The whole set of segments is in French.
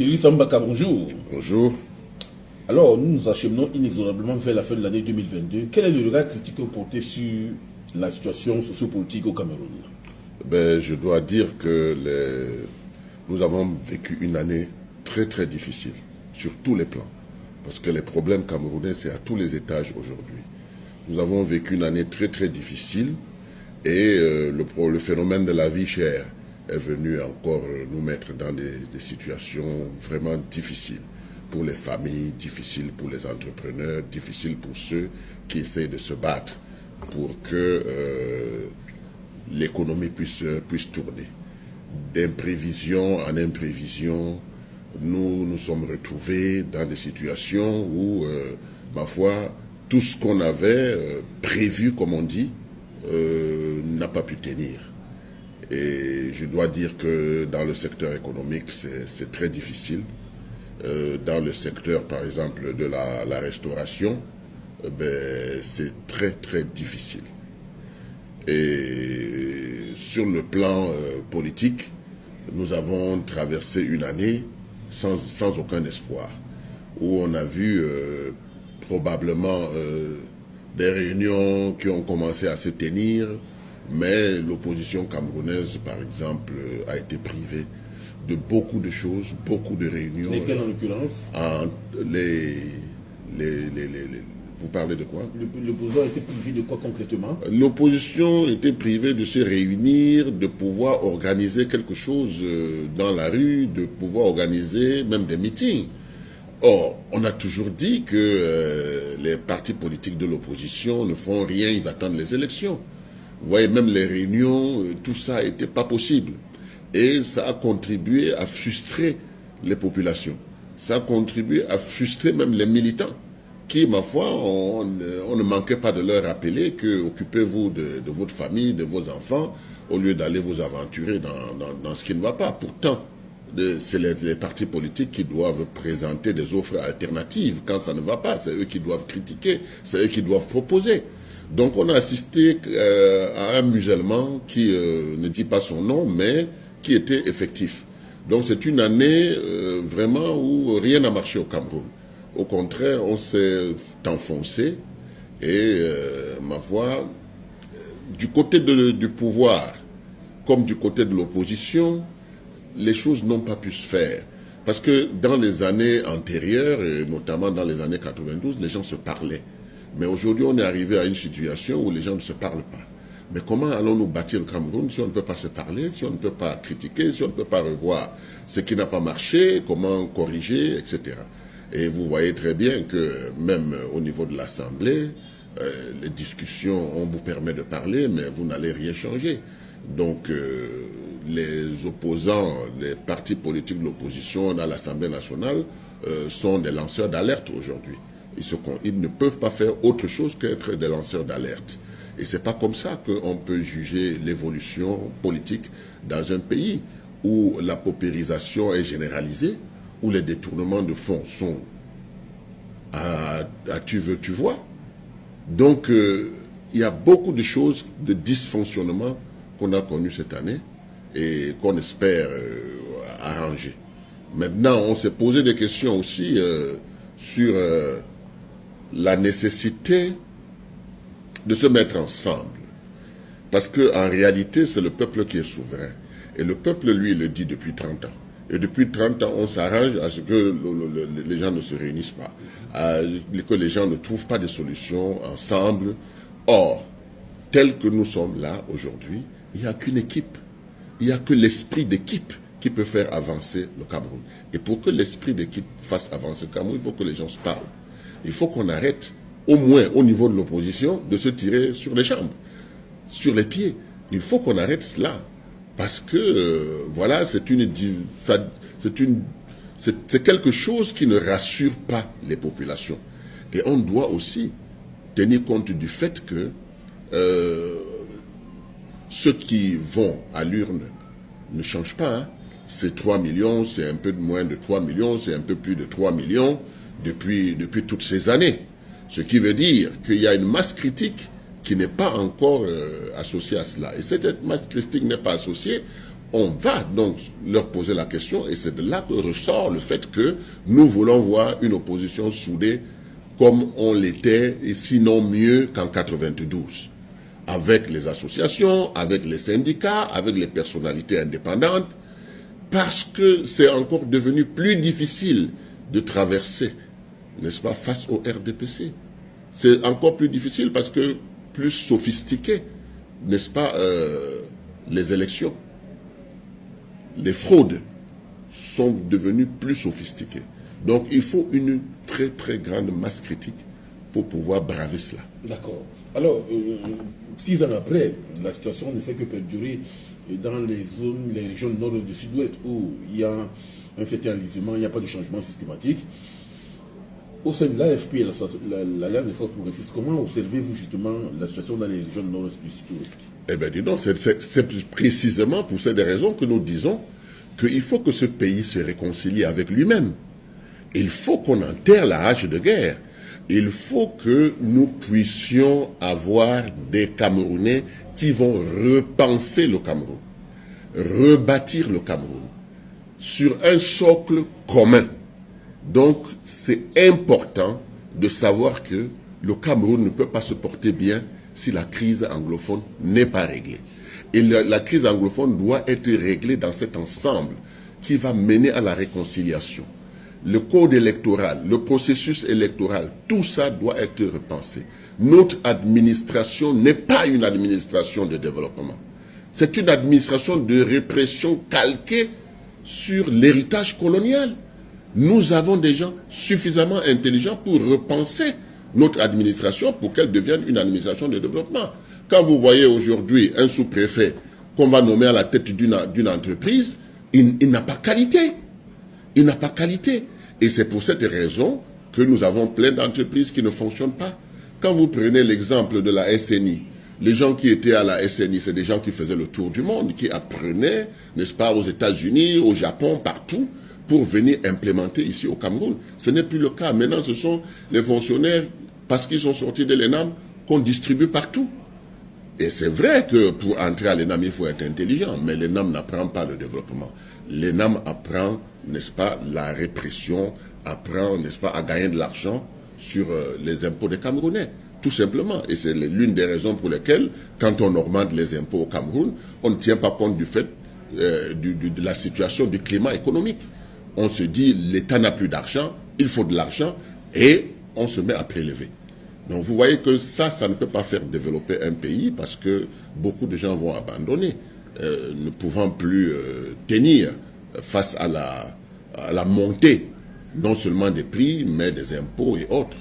Cyril Sambaka, bonjour. Bonjour. Alors, nous nous acheminons inexorablement vers la fin de l'année 2022. Quel est le regard critique que vous portez sur la situation sociopolitique au Cameroun? Je dois dire que nous avons vécu une année très très difficile, sur tous les plans. Parce que les problèmes camerounais, c'est à tous les étages aujourd'hui. Nous avons vécu une année très très difficile et le phénomène de la vie chère est venu encore nous mettre dans des situations vraiment difficiles. Pour les familles, difficiles pour les entrepreneurs, difficiles pour ceux qui essaient de se battre pour que l'économie puisse tourner. D'imprévision en imprévision, nous nous sommes retrouvés dans des situations où, ma foi, tout ce qu'on avait prévu, comme on dit, n'a pas pu tenir. Et je dois dire que dans le secteur économique, c'est très difficile. Dans le secteur, par exemple, de la restauration, c'est très, très difficile. Et sur le plan politique, nous avons traversé une année sans aucun espoir, où on a vu probablement des réunions qui ont commencé à se tenir, mais l'opposition camerounaise, par exemple, a été privée de beaucoup de choses, beaucoup de réunions. Lesquelles en l'occurrence? Vous parlez de quoi? L'opposition a été privée de quoi concrètement? L'opposition était privée de se réunir, de pouvoir organiser quelque chose dans la rue, de pouvoir organiser même des meetings. Or, on a toujours dit que les partis politiques de l'opposition ne font rien, ils attendent les élections. Vous voyez, même les réunions, tout ça n'était pas possible. Et ça a contribué à frustrer les populations. Ça a contribué à frustrer même les militants, qui, ma foi, on ne manquait pas de leur rappeler que occupez-vous de votre famille, de vos enfants, au lieu d'aller vous aventurer dans ce qui ne va pas. Pourtant, c'est les partis politiques qui doivent présenter des offres alternatives quand ça ne va pas. C'est eux qui doivent critiquer, c'est eux qui doivent proposer. Donc on a assisté à un musellement qui ne dit pas son nom, mais qui était effectif. Donc c'est une année vraiment où rien n'a marché au Cameroun. Au contraire, on s'est enfoncé et, ma foi, du côté du pouvoir comme du côté de l'opposition, les choses n'ont pas pu se faire. Parce que dans les années antérieures, et notamment dans les années 92, les gens se parlaient. Mais aujourd'hui, on est arrivé à une situation où les gens ne se parlent pas. Mais comment allons-nous bâtir le Cameroun si on ne peut pas se parler, si on ne peut pas critiquer, si on ne peut pas revoir ce qui n'a pas marché, comment corriger, etc. Et vous voyez très bien que même au niveau de l'Assemblée, les discussions, on vous permet de parler, mais vous n'allez rien changer. Donc les opposants, les partis politiques de l'opposition dans l'Assemblée nationale sont des lanceurs d'alerte aujourd'hui. Ils ne peuvent pas faire autre chose qu'être des lanceurs d'alerte. Et c'est pas comme ça qu'on peut juger l'évolution politique dans un pays où la paupérisation est généralisée, où les détournements de fonds sont à tu veux, tu vois. Donc, il y a beaucoup de choses, de dysfonctionnements qu'on a connus cette année et qu'on espère arranger. Maintenant, on s'est posé des questions aussi sur la nécessité de se mettre ensemble. Parce qu'en réalité, c'est le peuple qui est souverain. Et le peuple, lui, le dit depuis 30 ans. Et depuis 30 ans, on s'arrange à ce que les gens ne se réunissent pas, que les gens ne trouvent pas de solutions ensemble. Or, tel que nous sommes là aujourd'hui, il n'y a qu'une équipe. Il n'y a que l'esprit d'équipe qui peut faire avancer le Cameroun. Et pour que l'esprit d'équipe fasse avancer le Cameroun, il faut que les gens se parlent. Il faut qu'on arrête, au moins au niveau de l'opposition, de se tirer sur les jambes, sur les pieds. Il faut qu'on arrête cela. Parce que, voilà, c'est quelque chose qui ne rassure pas les populations. Et on doit aussi tenir compte du fait que ceux qui vont à l'urne ne changent pas. Hein. C'est 3 millions, c'est un peu moins de 3 millions, c'est un peu plus de 3 millions depuis toutes ces années. Ce qui veut dire qu'il y a une masse critique qui n'est pas encore associée à cela. Et cette masse critique n'est pas associée, on va donc leur poser la question et c'est de là que ressort le fait que nous voulons voir une opposition soudée comme on l'était et sinon mieux qu'en 92. Avec les associations, avec les syndicats, avec les personnalités indépendantes, parce que c'est encore devenu plus difficile de traverser, n'est-ce pas, face au RDPC. C'est encore plus difficile parce que plus sophistiqué, n'est-ce pas, les élections. Les fraudes sont devenues plus sophistiquées. Donc il faut une très très grande masse critique pour pouvoir braver cela. D'accord. Alors, 6 ans après, la situation ne fait que perdurer dans les zones, les régions du nord et du sud-ouest où il y a un certain alignement, il n'y a pas de changement systématique. Au sein de l'AFP et l'Alliance des forces progressistes, comment observez-vous justement la situation dans les régions du nord et du sud-ouest? Eh bien, dis donc, c'est précisément pour ces raisons que nous disons qu'il faut que ce pays se réconcilie avec lui-même. Il faut qu'on enterre la hache de guerre. Il faut que nous puissions avoir des Camerounais qui vont repenser le Cameroun, rebâtir le Cameroun sur un socle commun. Donc, c'est important de savoir que le Cameroun ne peut pas se porter bien si la crise anglophone n'est pas réglée. Et la crise anglophone doit être réglée dans cet ensemble qui va mener à la réconciliation. Le code électoral, le processus électoral, tout ça doit être repensé. Notre administration n'est pas une administration de développement. C'est une administration de répression calquée sur l'héritage colonial. Nous avons des gens suffisamment intelligents pour repenser notre administration pour qu'elle devienne une administration de développement. Quand vous voyez aujourd'hui un sous-préfet qu'on va nommer à la tête d'une entreprise, il n'a pas qualité. Il n'a pas qualité. Et c'est pour cette raison que nous avons plein d'entreprises qui ne fonctionnent pas. Quand vous prenez l'exemple de la SNI, les gens qui étaient à la SNI, c'est des gens qui faisaient le tour du monde, qui apprenaient, n'est-ce pas, aux États-Unis, au Japon, partout, pour venir implémenter ici au Cameroun. Ce n'est plus le cas. Maintenant, ce sont les fonctionnaires, parce qu'ils sont sortis de l'ENAM, qu'on distribue partout. Et c'est vrai que pour entrer à l'ENAM, il faut être intelligent, mais l'ENAM n'apprend pas le développement. L'ENAM apprend, n'est-ce pas, la répression, apprend, n'est-ce pas, à gagner de l'argent sur les impôts des Camerounais, tout simplement. Et c'est l'une des raisons pour lesquelles, quand on augmente les impôts au Cameroun, on ne tient pas compte du fait de la situation du climat économique. On se dit, l'État n'a plus d'argent, il faut de l'argent, et on se met à prélever. Donc vous voyez que ça ne peut pas faire développer un pays parce que beaucoup de gens vont abandonner, ne pouvant plus tenir face à la montée, non seulement des prix, mais des impôts et autres.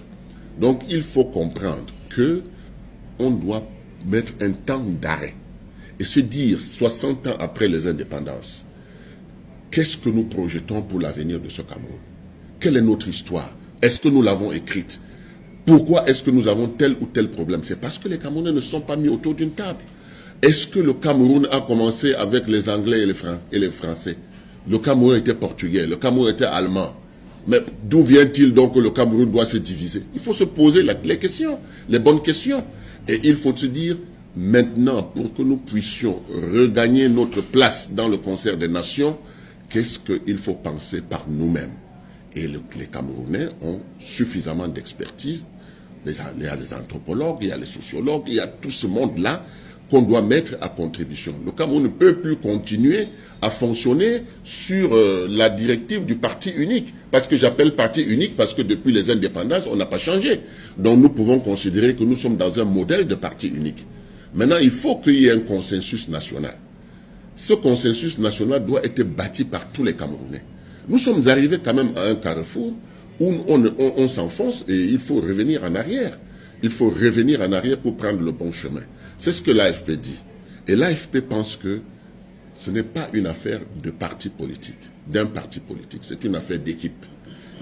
Donc il faut comprendre qu'on doit mettre un temps d'arrêt et se dire, 60 ans après les indépendances, qu'est-ce que nous projetons pour l'avenir de ce Cameroun? Quelle est notre histoire? Est-ce que nous l'avons écrite? Pourquoi est-ce que nous avons tel ou tel problème? C'est parce que les Camerounais ne sont pas mis autour d'une table. Est-ce que le Cameroun a commencé avec les Anglais et les Français? Le Cameroun était portugais, le Cameroun était allemand. Mais d'où vient-il donc que le Cameroun doit se diviser? Il faut se poser les questions, les bonnes questions. Et il faut se dire, maintenant, pour que nous puissions regagner notre place dans le concert des nations, qu'est-ce qu'il faut penser par nous-mêmes? Et les Camerounais ont suffisamment d'expertise. Il y a les anthropologues, il y a les sociologues, il y a tout ce monde-là qu'on doit mettre à contribution. Le Cameroun ne peut plus continuer à fonctionner sur la directive du parti unique. Parce que j'appelle parti unique parce que depuis les indépendances, on n'a pas changé. Donc nous pouvons considérer que nous sommes dans un modèle de parti unique. Maintenant, il faut qu'il y ait un consensus national. Ce consensus national doit être bâti par tous les Camerounais. Nous sommes arrivés quand même à un carrefour où on s'enfonce et il faut revenir en arrière. Il faut revenir en arrière pour prendre le bon chemin. C'est ce que l'AFP dit. Et l'AFP pense que ce n'est pas une affaire de parti politique, d'un parti politique. C'est une affaire d'équipe.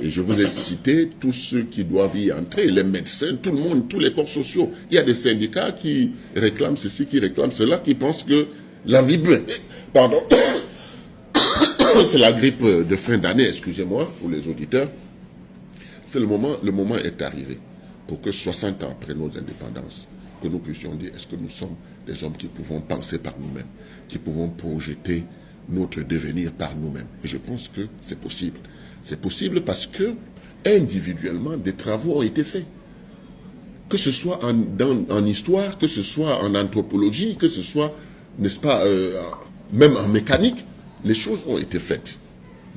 Et je vous ai cité tous ceux qui doivent y entrer, les médecins, tout le monde, tous les corps sociaux. Il y a des syndicats qui réclament ceci, qui réclament cela, qui pensent que la vie... Pardon. C'est la grippe de fin d'année, excusez-moi, pour les auditeurs. C'est le moment est arrivé pour que 60 ans après nos indépendances, que nous puissions dire, est-ce que nous sommes des hommes qui pouvons penser par nous-mêmes, qui pouvons projeter notre devenir par nous-mêmes. Et je pense que c'est possible. C'est possible parce que, individuellement, des travaux ont été faits. Que ce soit en histoire, que ce soit en anthropologie, que ce soit, n'est-ce pas, même en mécanique, les choses ont été faites.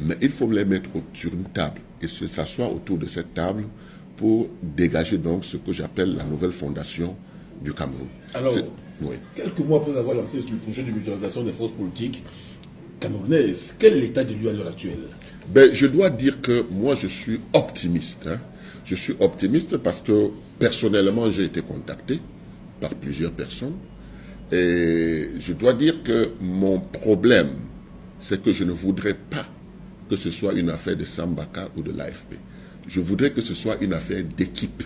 Mais il faut les mettre sur une table et s'asseoir autour de cette table pour dégager donc ce que j'appelle la nouvelle fondation du Cameroun. Alors, oui. Quelques mois après avoir lancé le projet de mutualisation des forces politiques camerounaises, quel est l'état de lieu à l'heure actuelle? Je dois dire que moi je suis optimiste. Je suis optimiste parce que personnellement j'ai été contacté par plusieurs personnes et je dois dire que mon problème c'est que je ne voudrais pas que ce soit une affaire de Sambaka ou de l'AFP. Je voudrais que ce soit une affaire d'équipe.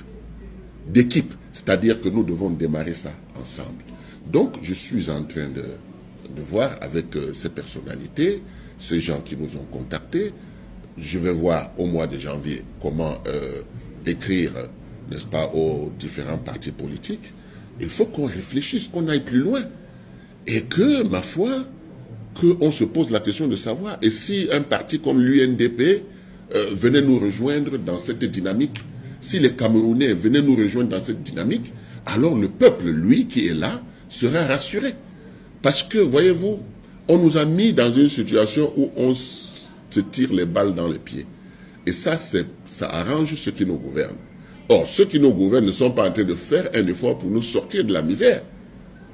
D'équipe, c'est-à-dire que nous devons démarrer ça ensemble. Donc, je suis en train de voir avec ces personnalités, ces gens qui nous ont contactés. Je vais voir au mois de janvier comment écrire, n'est-ce pas, aux différents partis politiques. Il faut qu'on réfléchisse, qu'on aille plus loin. Et que, ma foi, qu'on se pose la question de savoir, et si un parti comme l'UNDP venait nous rejoindre dans cette dynamique, si les Camerounais venaient nous rejoindre dans cette dynamique, alors le peuple, lui, qui est là, sera rassuré. Parce que, voyez-vous, on nous a mis dans une situation où on se tire les balles dans les pieds. Et ça arrange ceux qui nous gouvernent. Or, ceux qui nous gouvernent ne sont pas en train de faire un effort pour nous sortir de la misère.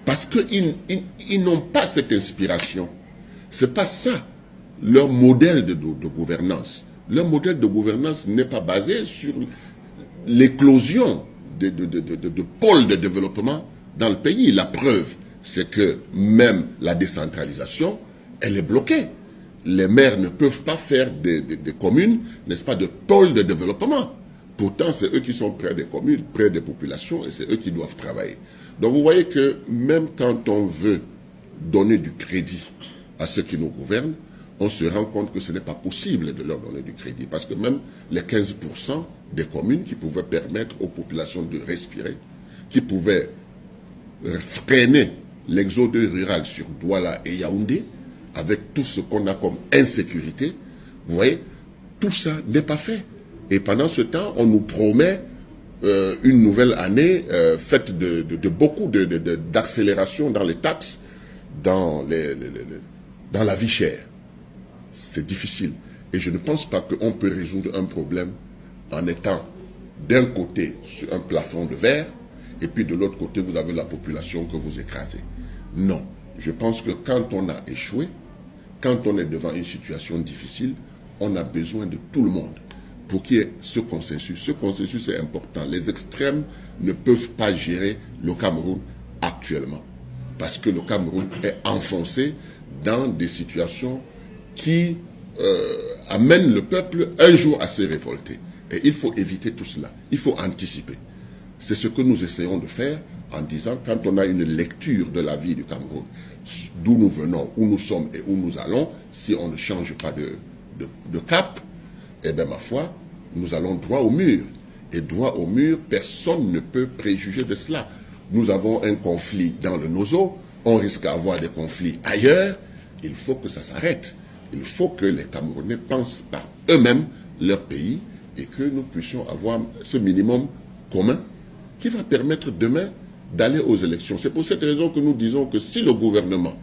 Parce qu'ils n'ont pas cette inspiration. Ce n'est pas ça, leur modèle de gouvernance. Leur modèle de gouvernance n'est pas basé sur l'éclosion de pôles de développement dans le pays. La preuve, c'est que même la décentralisation, elle est bloquée. Les maires ne peuvent pas faire des communes, n'est-ce pas, de pôles de développement. Pourtant, c'est eux qui sont près des communes, près des populations, et c'est eux qui doivent travailler. Donc vous voyez que même quand on veut donner du crédit à ceux qui nous gouvernent, on se rend compte que ce n'est pas possible de leur donner du crédit. Parce que même les 15% des communes qui pouvaient permettre aux populations de respirer, qui pouvaient freiner l'exode rural sur Douala et Yaoundé, avec tout ce qu'on a comme insécurité, vous voyez, tout ça n'est pas fait. Et pendant ce temps, on nous promet une nouvelle année faite de beaucoup d'accélération dans les taxes, dans la vie chère. C'est difficile. Et je ne pense pas qu'on peut résoudre un problème en étant d'un côté sur un plafond de verre et puis de l'autre côté vous avez la population que vous écrasez. Non. Je pense que quand on a échoué, quand on est devant une situation difficile, on a besoin de tout le monde pour qu'il y ait ce consensus. Ce consensus est important. Les extrêmes ne peuvent pas gérer le Cameroun actuellement. Parce que le Cameroun est enfoncé dans des situations qui amènent le peuple un jour à se révolter. Et il faut éviter tout cela. Il faut anticiper. C'est ce que nous essayons de faire en disant, quand on a une lecture de la vie du Cameroun, d'où nous venons, où nous sommes et où nous allons, si on ne change pas de cap, eh bien, ma foi, nous allons droit au mur. Et droit au mur, personne ne peut préjuger de cela. Nous avons un conflit dans le Nozo, on risque d'avoir des conflits ailleurs, il faut que ça s'arrête. Il faut que les Camerounais pensent par eux-mêmes leur pays et que nous puissions avoir ce minimum commun qui va permettre demain d'aller aux élections. C'est pour cette raison que nous disons que si le gouvernement,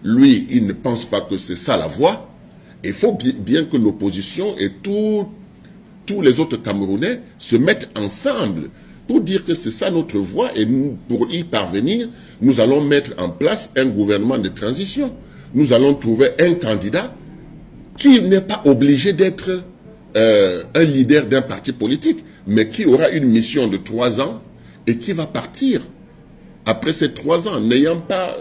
lui, il ne pense pas que c'est ça la voie, il faut bien que l'opposition et tous les autres Camerounais se mettent ensemble pour dire que c'est ça notre voie et nous, pour y parvenir, nous allons mettre en place un gouvernement de transition. Nous allons trouver un candidat qui n'est pas obligé d'être un leader d'un parti politique, mais qui aura une mission de 3 ans et qui va partir après ces 3 ans, n'ayant pas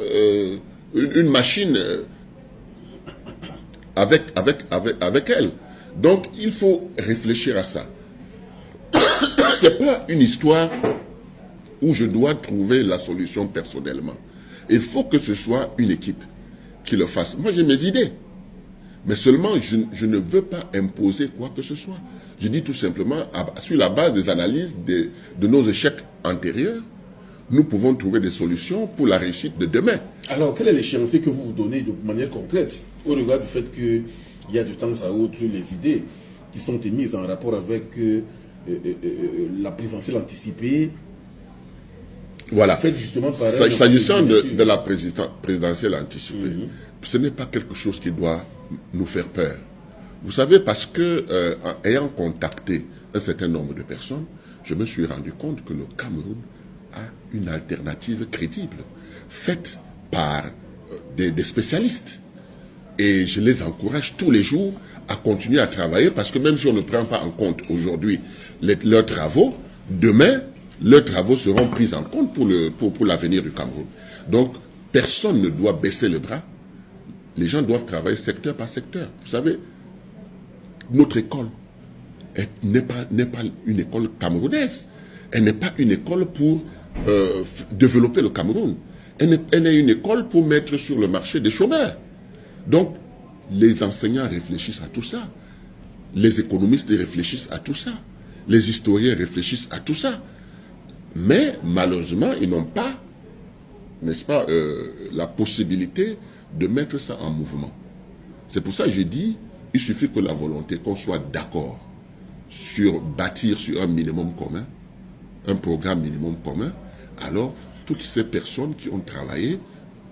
une machine avec elle. Donc, il faut réfléchir à ça. Ce n'est pas une histoire où je dois trouver la solution personnellement. Il faut que ce soit une équipe qui le fasse. Moi, j'ai mes idées. Mais seulement, je ne veux pas imposer quoi que ce soit. Je dis tout simplement, sur la base des analyses de nos échecs antérieurs, nous pouvons trouver des solutions pour la réussite de demain. Alors, quel est l'échéancier que vous vous donnez de manière concrète au regard du fait qu'il y a de temps à autre les idées qui sont émises en rapport avec la présidentielle anticipée? Voilà. Justement s'agissant de la présidentielle anticipée, ce n'est pas quelque chose qui doit nous faire peur. Vous savez, parce que, ayant contacté un certain nombre de personnes, je me suis rendu compte que le Cameroun a une alternative crédible, faite par des spécialistes. Et je les encourage tous les jours à continuer à travailler, parce que même si on ne prend pas en compte aujourd'hui leurs travaux, demain, leurs travaux seront pris en compte pour l'avenir du Cameroun. Donc, personne ne doit baisser le bras. Les gens doivent travailler secteur par secteur. Vous savez, notre école n'est pas une école camerounaise. Elle n'est pas une école pour développer le Cameroun. Elle est une école pour mettre sur le marché des chômeurs. Donc, les enseignants réfléchissent à tout ça. Les économistes réfléchissent à tout ça. Les historiens réfléchissent à tout ça. Mais, malheureusement, ils n'ont pas, n'est-ce pas, la possibilité de mettre ça en mouvement. C'est pour ça que j'ai dit, il suffit que la volonté, qu'on soit d'accord sur bâtir sur un minimum commun, un programme minimum commun, alors toutes ces personnes qui ont travaillé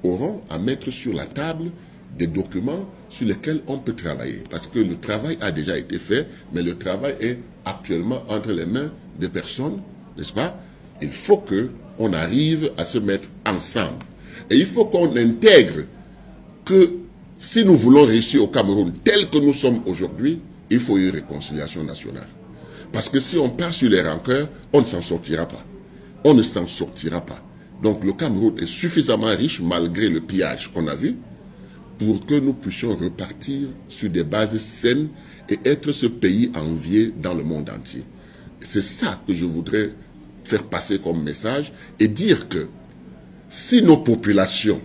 auront à mettre sur la table des documents sur lesquels on peut travailler. Parce que le travail a déjà été fait, mais le travail est actuellement entre les mains des personnes, n'est-ce pas? Il faut qu'on arrive à se mettre ensemble. Et il faut qu'on intègre que si nous voulons réussir au Cameroun tel que nous sommes aujourd'hui, il faut une réconciliation nationale. Parce que si on part sur les rancœurs, on ne s'en sortira pas. On ne s'en sortira pas. Donc le Cameroun est suffisamment riche, malgré le pillage qu'on a vu, pour que nous puissions repartir sur des bases saines et être ce pays envié dans le monde entier. C'est ça que je voudrais faire passer comme message et dire que si nos populations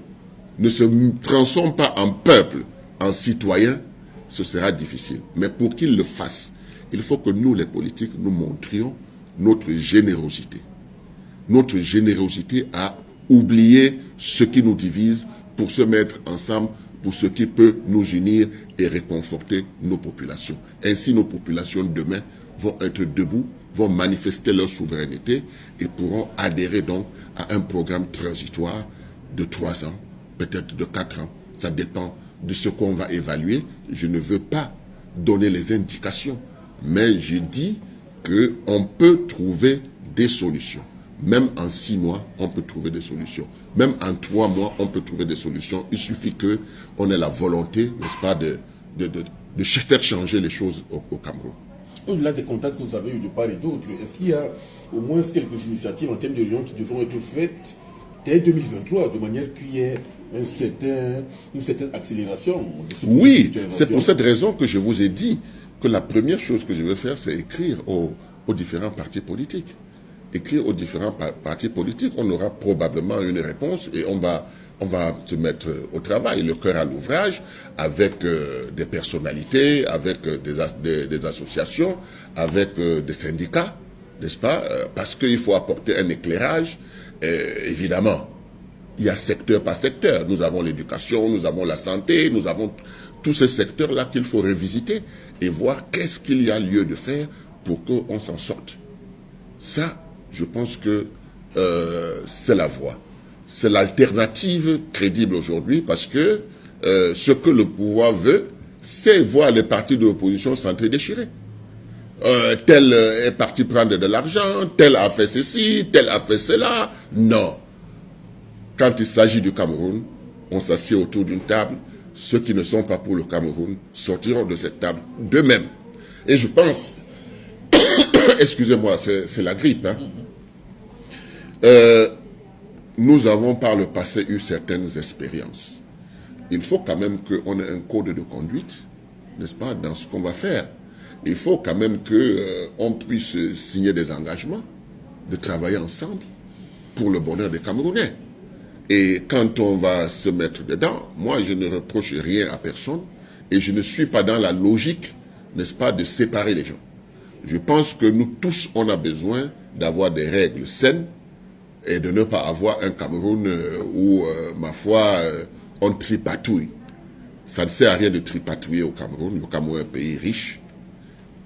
ne se transforment pas en peuple, en citoyens, ce sera difficile. Mais pour qu'ils le fassent, il faut que nous, les politiques, nous montrions notre générosité. Notre générosité à oublier ce qui nous divise pour se mettre ensemble pour ce qui peut nous unir et réconforter nos populations. Ainsi, nos populations demain vont être debout, vont manifester leur souveraineté et pourront adhérer donc à un programme transitoire de 3 ans, peut-être de 4 ans. Ça dépend de ce qu'on va évaluer. Je ne veux pas donner les indications, mais je dis qu'on peut trouver des solutions. Même en 6 mois, on peut trouver des solutions. Même en 3 mois, on peut trouver des solutions. Il suffit qu'on ait la volonté, n'est-ce pas, de faire changer les choses au Cameroun. Au-delà des contacts que vous avez eu de part et d'autre, est-ce qu'il y a au moins quelques initiatives en termes de réunions qui devront être faites dès 2023, de manière qu'il y ait une certaine accélération de ce Oui, c'est pour cette raison que je vous ai dit que la première chose que je veux faire, c'est écrire aux différents partis politiques. Écrire aux différents partis politiques, on aura probablement une réponse et on va se mettre au travail, le cœur à l'ouvrage, avec des personnalités, avec des associations, avec des syndicats, n'est-ce pas? Parce qu'il faut apporter un éclairage. Évidemment, il y a secteur par secteur. Nous avons l'éducation, nous avons la santé, nous avons tous ces secteurs-là qu'il faut revisiter et voir qu'est-ce qu'il y a lieu de faire pour qu'on s'en sorte. Ça, je pense que c'est la voie. C'est l'alternative crédible aujourd'hui parce que ce que le pouvoir veut, c'est voir les partis de l'opposition s'entre-déchirer. Tel est parti prendre de l'argent, tel a fait ceci, tel a fait cela. Non. Quand il s'agit du Cameroun, on s'assied autour d'une table. Ceux qui ne sont pas pour le Cameroun sortiront de cette table d'eux-mêmes. Et je pense, excusez-moi, c'est la grippe, hein. Nous avons par le passé eu certaines expériences. Il faut quand même qu'on ait un code de conduite, n'est-ce pas, dans ce qu'on va faire. Il faut quand même qu'on puisse signer des engagements, de travailler ensemble pour le bonheur des Camerounais. Et quand on va se mettre dedans, moi je ne reproche rien à personne et je ne suis pas dans la logique, n'est-ce pas, de séparer les gens. Je pense que nous tous, on a besoin d'avoir des règles saines et de ne pas avoir un Cameroun où, ma foi, on tripatouille. Ça ne sert à rien de tripatouiller au Cameroun. Le Cameroun est un pays riche.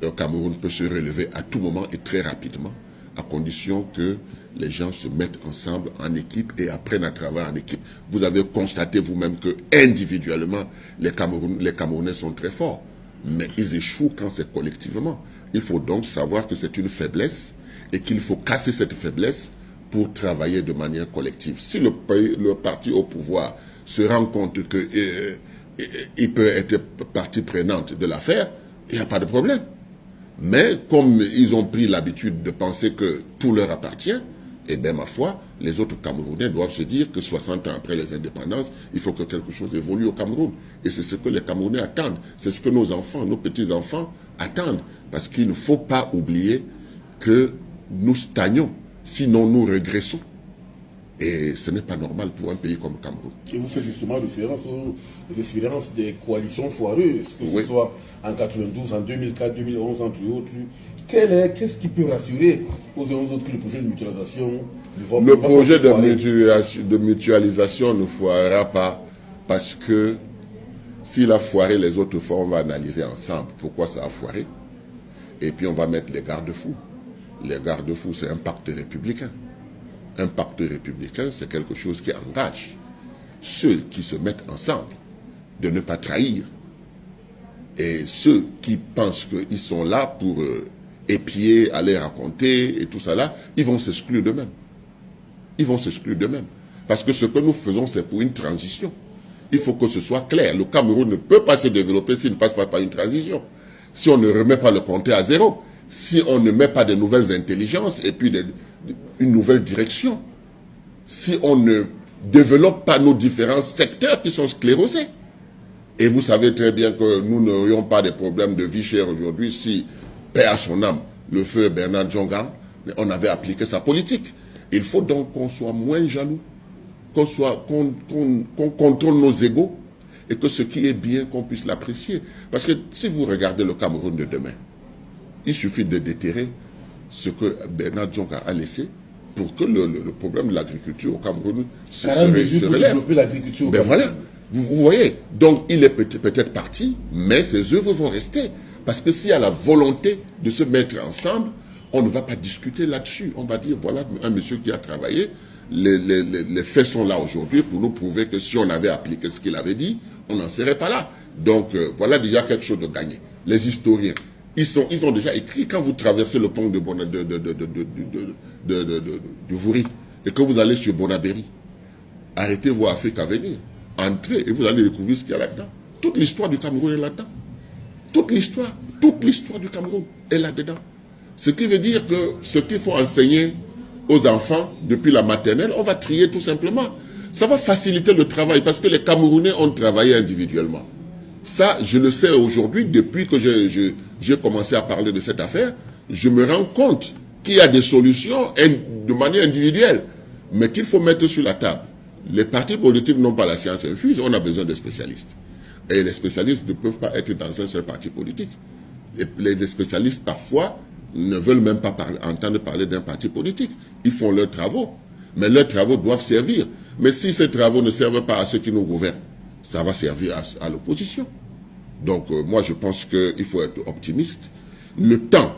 Le Cameroun peut se relever à tout moment et très rapidement, à condition que les gens se mettent ensemble en équipe et apprennent à travailler en équipe. Vous avez constaté vous-même que individuellement, les Camerounais sont très forts, mais ils échouent quand c'est collectivement. Il faut donc savoir que c'est une faiblesse et qu'il faut casser cette faiblesse pour travailler de manière collective. Si le parti au pouvoir se rend compte qu'il peut être partie prenante de l'affaire, il n'y a pas de problème. Mais comme ils ont pris l'habitude de penser que tout leur appartient, eh bien, ma foi, les autres Camerounais doivent se dire que 60 ans après les indépendances, il faut que quelque chose évolue au Cameroun. Et c'est ce que les Camerounais attendent. C'est ce que nos enfants, nos petits-enfants attendent. Parce qu'il ne faut pas oublier que nous stagnons, sinon nous régressons. Et ce n'est pas normal pour un pays comme le Cameroun. Et vous faites justement référence aux expériences des coalitions foireuses, que ce soit en 92, en 2004, 2011, entre autres. Qu'est-ce qui peut rassurer aux uns aux autres que le projet de mutualisation... Le projet de mutualisation ne foirera pas parce que s'il a foiré, les autres fois, on va analyser ensemble pourquoi ça a foiré. Et puis on va mettre les garde-fous. Les garde-fous, c'est un pacte républicain. Un pacte républicain, c'est quelque chose qui engage ceux qui se mettent ensemble de ne pas trahir. Et ceux qui pensent qu'ils sont là pour épier, aller raconter et tout ça là, ils vont s'exclure d'eux-mêmes. Ils vont s'exclure d'eux-mêmes. Parce que ce que nous faisons, c'est pour une transition. Il faut que ce soit clair. Le Cameroun ne peut pas se développer s'il ne passe pas par une transition. Si on ne remet pas le compteur à zéro, si on ne met pas de nouvelles intelligences et puis une nouvelle direction, si on ne développe pas nos différents secteurs qui sont sclérosés. Et vous savez très bien que nous n'aurions pas de problèmes de vie chère aujourd'hui si, paix à son âme, le feu Bernard Djonga, on avait appliqué sa politique. Il faut donc qu'on soit moins jaloux, qu'on contrôle nos égos et que ce qui est bien, qu'on puisse l'apprécier. Parce que si vous regardez le Cameroun de demain, il suffit de déterrer ce que Bernard Djonga a laissé pour que le problème de l'agriculture au Cameroun se relève. Ben voilà, vous voyez. Donc il est peut-être parti, mais ses œuvres vont rester. Parce que s'il y a la volonté de se mettre ensemble, on ne va pas discuter là-dessus. On va dire, voilà un monsieur qui a travaillé, les faits sont là aujourd'hui pour nous prouver que si on avait appliqué ce qu'il avait dit, on n'en serait pas là. Donc voilà déjà quelque chose de gagné. Les historiens, ils ont déjà écrit, quand vous traversez le pont de Vouri et que vous allez sur Bonabéry, arrêtez vos Afrique à venir, entrez et vous allez découvrir ce qu'il y a là-dedans. Toute l'histoire du Cameroun est là-dedans. Toute l'histoire du Cameroun est là-dedans. Ce qui veut dire que ce qu'il faut enseigner aux enfants depuis la maternelle, on va trier tout simplement. Ça va faciliter le travail parce que les Camerounais ont travaillé individuellement. Ça, je le sais aujourd'hui, depuis que j'ai commencé à parler de cette affaire, je me rends compte qu'il y a des solutions de manière individuelle, mais qu'il faut mettre sur la table. Les partis politiques n'ont pas la science infuse, on a besoin de spécialistes. Et les spécialistes ne peuvent pas être dans un seul parti politique. Et les spécialistes, parfois, ne veulent même pas entendre parler d'un parti politique. Ils font leurs travaux, mais leurs travaux doivent servir. Mais si ces travaux ne servent pas à ceux qui nous gouvernent, ça va servir à l'opposition. Donc, moi, je pense qu'il faut être optimiste. Le temps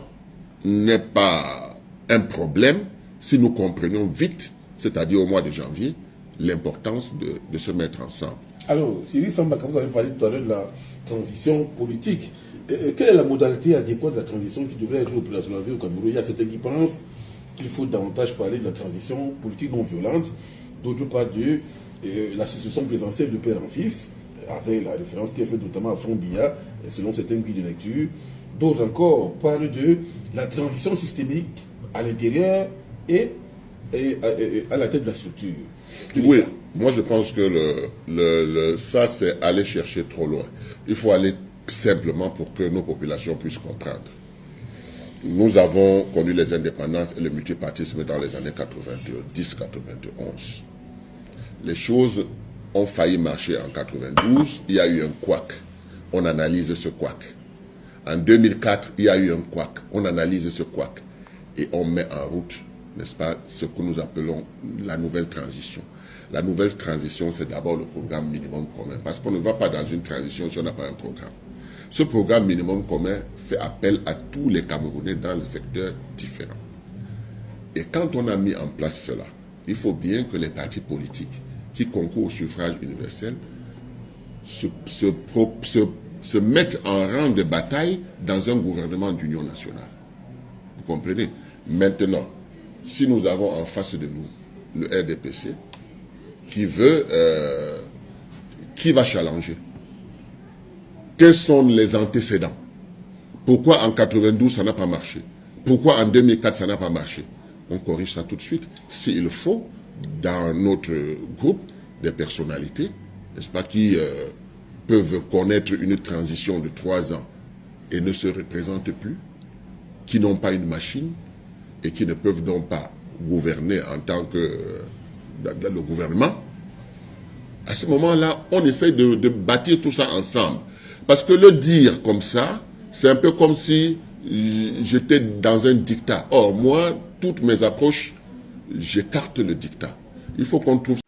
n'est pas un problème si nous comprenions vite, c'est-à-dire au mois de janvier, l'importance de se mettre ensemble. Alors, Cyril Samba, quand vous avez parlé tout à l'heure de la transition politique, quelle est la modalité adéquate de la transition qui devrait être opérationnalisée au Cameroun? Il y a certains qui pensent qu'il faut davantage parler de la transition politique non violente, d'autre part de la succession présidentielle de père en fils, avec la référence qui est faite notamment à Front Biya, selon certains grilles de lecture. D'autres encore parlent de la transition systémique à l'intérieur et à la tête de la structure. Oui, moi je pense que ça c'est aller chercher trop loin. Il faut aller simplement pour que nos populations puissent comprendre. Nous avons connu les indépendances et le multipartisme dans les années 90-91. Les choses ont failli marcher en 92, il y a eu un couac. On analyse ce couac. En 2004, il y a eu un couac. On analyse ce couac. Et on met en route n'est-ce pas, ce que nous appelons la nouvelle transition. La nouvelle transition, c'est d'abord le programme minimum commun, parce qu'on ne va pas dans une transition si on n'a pas un programme. Ce programme minimum commun fait appel à tous les Camerounais dans le secteur différent. Et quand on a mis en place cela, il faut bien que les partis politiques qui concourent au suffrage universel se mettent en rang de bataille dans un gouvernement d'union nationale. Vous comprenez? Maintenant, si nous avons en face de nous le RDPC, qui va challenger? Quels sont les antécédents? Pourquoi en 92 ça n'a pas marché? Pourquoi en 2004 ça n'a pas marché? On corrige ça tout de suite. S'il faut, dans notre groupe, des personnalités, n'est-ce pas, qui peuvent connaître une transition de 3 ans et ne se représentent plus, qui n'ont pas une machine et qui ne peuvent donc pas gouverner en tant que dans le gouvernement. À ce moment-là, on essaye de bâtir tout ça ensemble. Parce que le dire comme ça, c'est un peu comme si j'étais dans un dictat. Or, moi, toutes mes approches, j'écarte le dictat. Il faut qu'on trouve